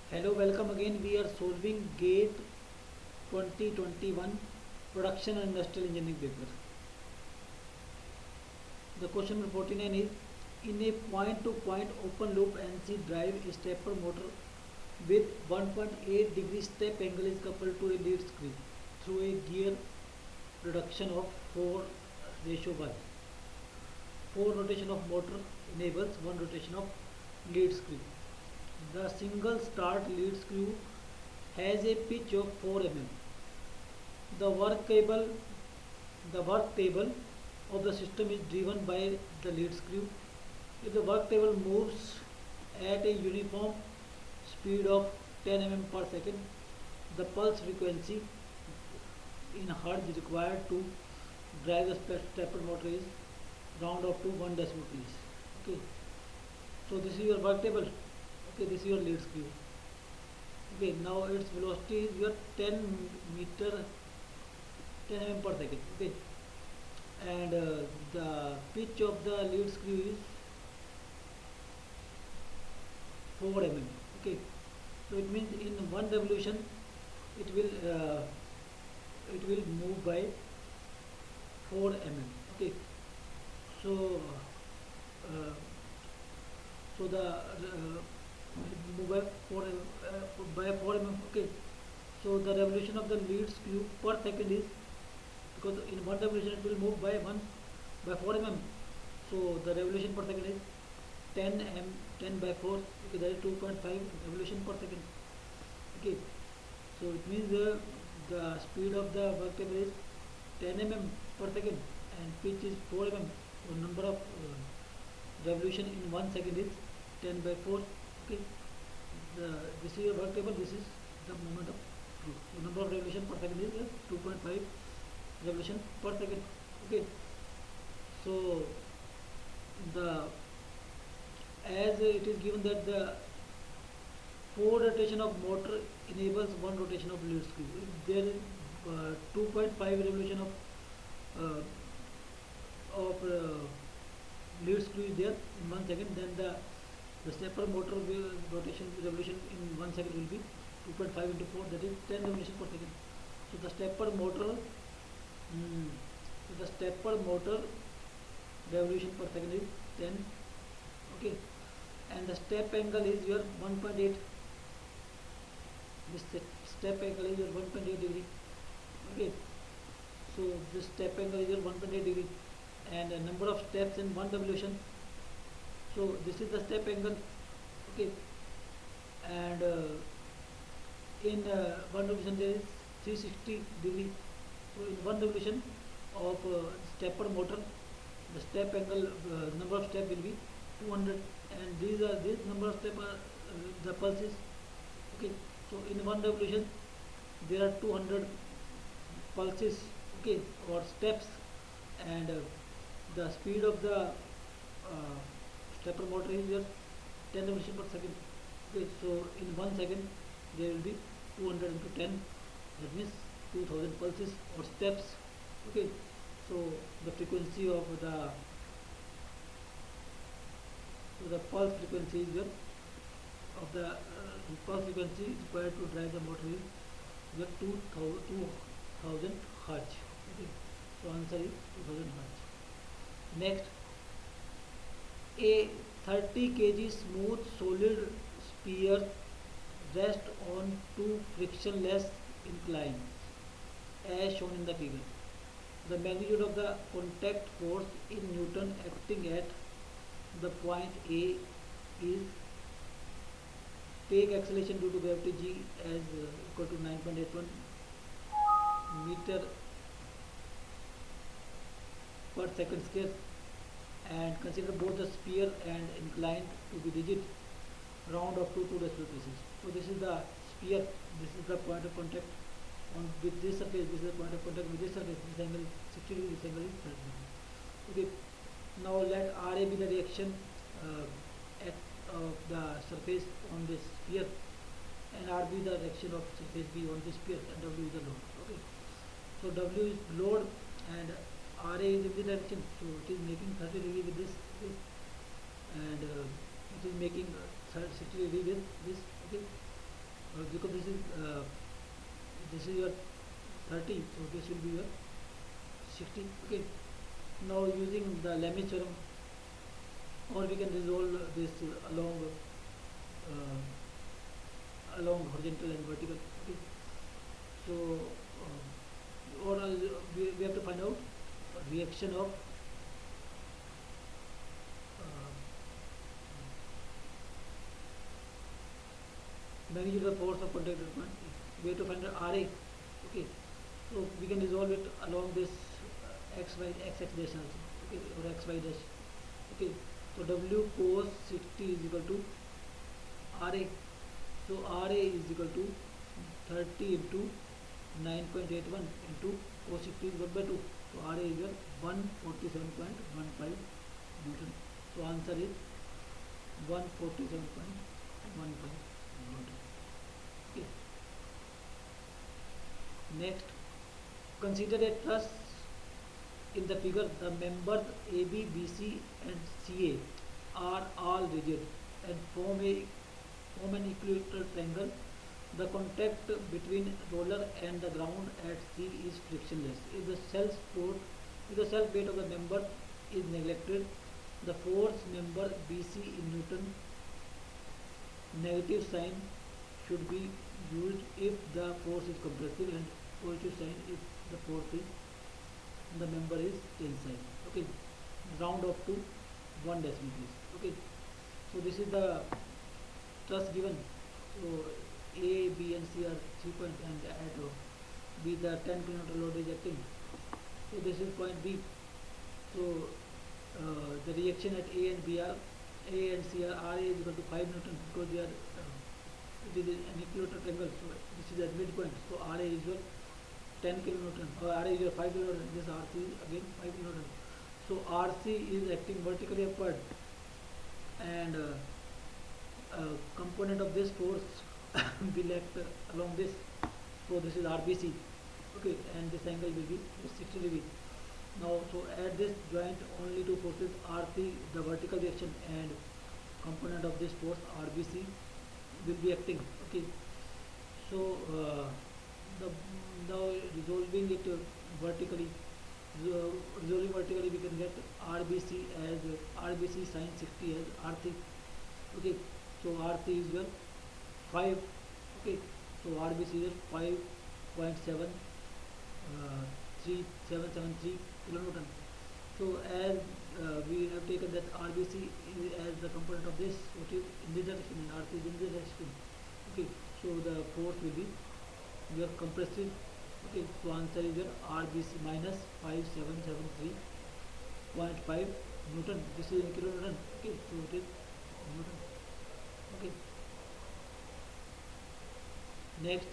Hello, welcome again. We are solving GATE 2021 Production and Industrial Engineering paper. The question number 49 is, in a point-to-point open loop NC drive, a stepper motor with 1.8 degree step angle is coupled to a lead screw through a gear reduction of 4:1. 4 rotation of motor enables 1 rotation of lead screw. The single start lead screw has a pitch of 4 mm. The work table, the work table of the system is driven by the lead screw. If the work table moves at a uniform speed of 10 mm per second, the pulse frequency in hertz required to drive the stepper motor is round up to 1 decimal place. Okay, so this is your work table. Okay, this is your lead screw. Okay, now its velocity is your 10 meter 10 mm per second. Okay, and the pitch of the lead screw is 4 mm. Okay, so it means in one revolution it will move by 4 mm. Okay, so uh, so the move by 4 mm. Okay, so the revolution of the lead screw per second is, because in one revolution it will move by 4 mm, so the revolution per second is 10 by 4. Okay, that is 2.5 revolution per second. Okay, so it means the speed of the work table is 10 mm per second and pitch is 4 mm. So number of revolution in 1 second is 10 by 4. Okay, this is your work table, this is the moment of flow. So number of revolution per second is 2.5 revolution per second. Okay, so the as it is given that the 4 rotation of motor enables 1 rotation of lead screw. If there is 2.5 revolution of lead screw is there in 1 second, then the stepper motor rotation revolution in 1 second will be 2.5 into 4, that is 10 revolution per second. So the stepper motor revolution per second is 10. Okay, and the step angle is your 1.8. This step angle is your 1.8 degree. Okay, so this step angle is your 1.8 degree, and a number of steps in one revolution. So this is the step angle. Okay, and in one revolution there is 360 degree. So in one revolution of stepper motor, the step angle number of step will be 200, and this number of step are the pulses. Okay, so in one revolution there are 200 pulses. Okay, or steps, and the speed of the stepper motor is your 10 revolution per second. Okay, so in 1 second there will be 200 into 10, that means 2000 pulses or steps. Okay, so the frequency of the pulse frequency is your of the pulse frequency required to drive the motor is your 2000 hertz. Okay, so answer is 2000 hertz. Next, a 30 kg smooth solid sphere rests on two frictionless inclines as shown in the figure. The magnitude of the contact force in Newton acting at the point A is, take acceleration due to gravity G as equal to 9.81 meter per second square, and consider both the sphere and incline to be rigid, round up to 2 decimal places. So this is the sphere, this is the point of contact on with this surface, this is the point of contact with this surface, this angle is 60 degree, this angle is 30 degree. Okay, now let RA be the reaction at the surface on this sphere, and RB the reaction of surface B on this sphere, and W is the load. Okay, so W is load and RA is in the direction, so it is making 30 degree with this. Okay, and it is making 60 degree with this. Okay, this is your 30, so this will be your 60. Okay, now using the Lemmy theorem, or we can resolve this uh, along horizontal and vertical. Okay, so or we have to find out reaction of uh, magnitude of force of contact at point. We have to find the RA. Okay, so we can resolve it along this x dash also. Okay, or xy dash. Okay, so W cos 60 is equal to RA. So RA is equal to 30 into 9.81 into cos 60 is 1 by 2. So RA is your 147.15 Newton. So answer is 147.15 Newton. Okay. Next, consider a truss in the figure. The members AB, BC and CA are all rigid and form an equilateral triangle. The contact between roller and the ground at C is frictionless. If the self weight of the member is neglected, the force member BC in Newton negative sign should be used if the force is compressive, and positive sign if the force is the member is tensile. Okay, round up to 1 decimal please. Okay, so this is the truss given. So A, B and C are 3 points, and at B the 10 kN load is acting. So this is point B. So the reaction at A and B are A and C are RA is equal to 5 Newton, because they are it is an equilateral triangle. So this is at midpoint. So RA is your 10 kilonewton, or RA is your 5 kilonewton. This RC is again 5 kilonewton. So RC is acting vertically upward, and component of this force will act along this. So this is RBC. Okay, and this angle will be 60 degree. Now, so at this joint only two forces RC, the vertical reaction, and component of this force RBC will be acting. Okay, so the now resolving it vertically, resolving vertically, we can get RBC as RBC sin 60 as R3. Okay, so R3 is your 5. Okay, so RBC is 5.7 3773 kilonewton. So as we have taken that RBC is as the component of this, which is in this direction, and RC is in this direction. Okay, so the force will be your compressive. Okay, so answer is your RBC minus 5773.5 Newton. This is in kilonewton. Okay, so it is Newton. Okay. Next,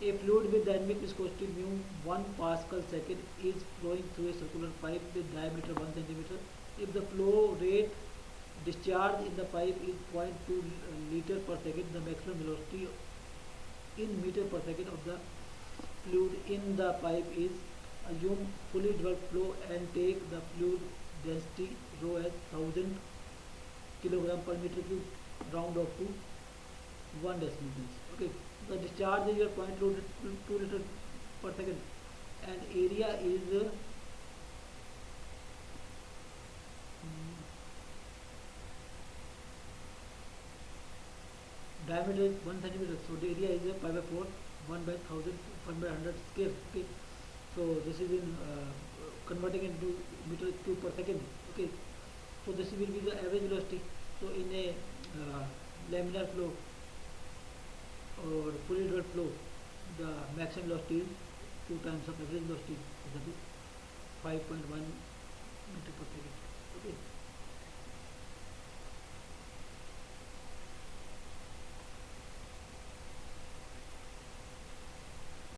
a fluid with dynamic viscosity mu 1 Pascal second is flowing through a circular pipe with diameter 1 centimeter. If the flow rate discharge in the pipe is 0.2 liter per second, the maximum velocity in meter per second of the fluid in the pipe is. Assume fully developed flow and take the fluid density rho as 1000 kilogram per meter cube, round off to 1 decimal. Okay, the discharge is your 0.2 liter per second, and area is diameter is 1 centimeter. So the area is pi by 4, 1 by 1000, 1 by 100 square. Okay, so this is in converting into meter cube per second. Okay, so this will be the average velocity. So in a laminar flow or fully developed flow, the maximum velocity is 2 times of average velocity, that is 5.1 meter per second. Okay.